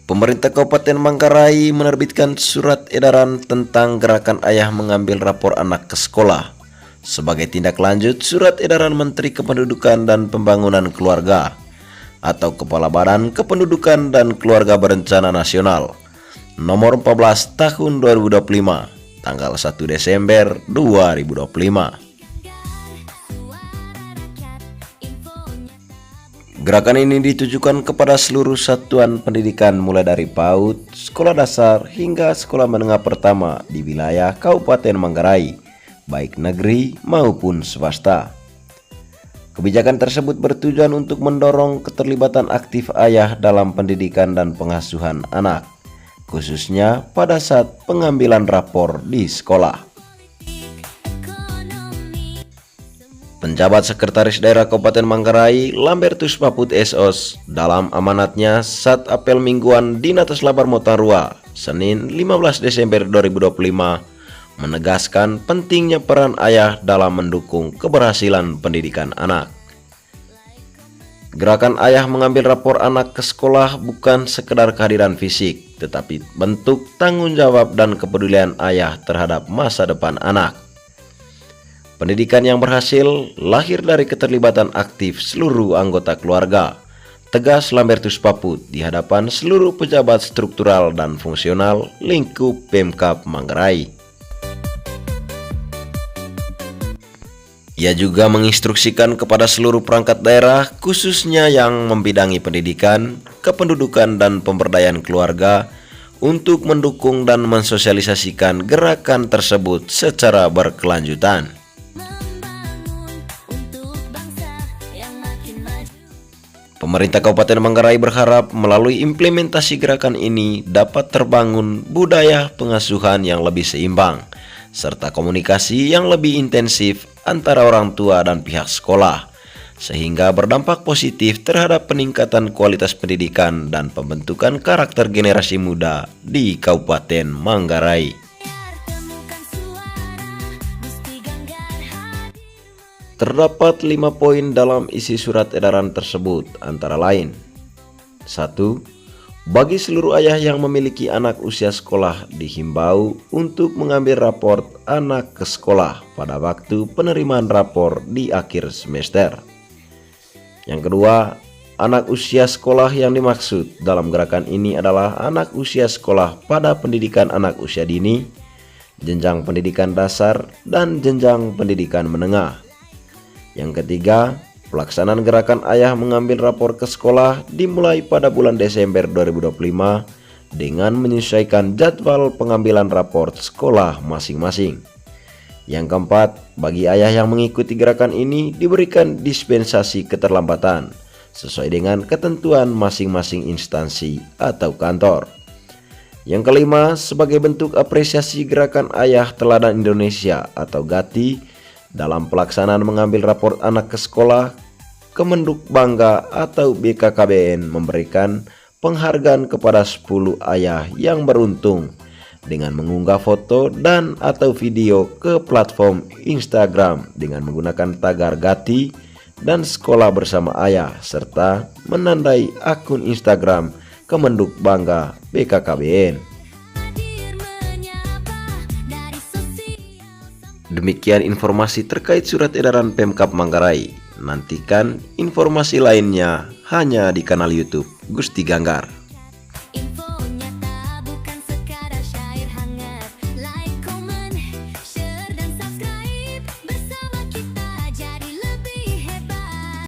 Pemerintah Kabupaten Manggarai menerbitkan surat edaran tentang gerakan ayah mengambil rapor anak ke sekolah. Sebagai tindak lanjut surat edaran Menteri Kependudukan dan Pembangunan Keluarga atau Kepala Badan Kependudukan dan Keluarga Berencana Nasional nomor 14 tahun 2025 tanggal 1 Desember 2025. Gerakan ini ditujukan kepada seluruh satuan pendidikan mulai dari PAUD, sekolah dasar hingga sekolah menengah pertama di wilayah Kabupaten Manggarai, baik negeri maupun swasta. Kebijakan tersebut bertujuan untuk mendorong keterlibatan aktif ayah dalam pendidikan dan pengasuhan anak, khususnya pada saat pengambilan rapor di sekolah. Penjabat Sekretaris Daerah Kabupaten Manggarai, Lambertus Paput SOS, dalam amanatnya saat apel mingguan di Natas Labar Motarua, Senin 15 Desember 2025, menegaskan pentingnya peran ayah dalam mendukung keberhasilan pendidikan anak. Gerakan ayah mengambil rapor anak ke sekolah bukan sekedar kehadiran fisik, tetapi bentuk tanggung jawab dan kepedulian ayah terhadap masa depan anak. Pendidikan yang berhasil lahir dari keterlibatan aktif seluruh anggota keluarga, tegas Lambertus Paput di hadapan seluruh pejabat struktural dan fungsional lingkup Pemkab Manggarai. Ia juga menginstruksikan kepada seluruh perangkat daerah, khususnya yang membidangi pendidikan, kependudukan, dan pemberdayaan keluarga, untuk mendukung dan mensosialisasikan gerakan tersebut secara berkelanjutan. Pemerintah Kabupaten Manggarai berharap melalui implementasi gerakan ini dapat terbangun budaya pengasuhan yang lebih seimbang, serta komunikasi yang lebih intensif antara orang tua dan pihak sekolah, sehingga berdampak positif terhadap peningkatan kualitas pendidikan dan pembentukan karakter generasi muda di Kabupaten Manggarai. Terdapat 5 poin dalam isi surat edaran tersebut, antara lain: 1. Bagi seluruh ayah yang memiliki anak usia sekolah dihimbau untuk mengambil rapor anak ke sekolah pada waktu penerimaan rapor di akhir semester. Yang kedua, anak usia sekolah yang dimaksud dalam gerakan ini adalah anak usia sekolah pada pendidikan anak usia dini, jenjang pendidikan dasar, dan jenjang pendidikan menengah. Yang ketiga, pelaksanaan gerakan ayah mengambil rapor ke sekolah dimulai pada bulan Desember 2025 dengan menyesuaikan jadwal pengambilan rapor sekolah masing-masing. Yang keempat, bagi ayah yang mengikuti gerakan ini diberikan dispensasi keterlambatan sesuai dengan ketentuan masing-masing instansi atau kantor. Yang kelima, sebagai bentuk apresiasi gerakan ayah teladan Indonesia atau GATI dalam pelaksanaan mengambil rapor anak ke sekolah, Kemenduk Bangga atau BKKBN memberikan penghargaan kepada 10 ayah yang beruntung dengan mengunggah foto dan atau video ke platform Instagram dengan menggunakan tagar Gati dan sekolah bersama ayah, serta menandai akun Instagram Kemenduk Bangga BKKBN. Demikian informasi terkait surat edaran Pemkab Manggarai. Nantikan informasi lainnya hanya di kanal YouTube Gusti Ganggar.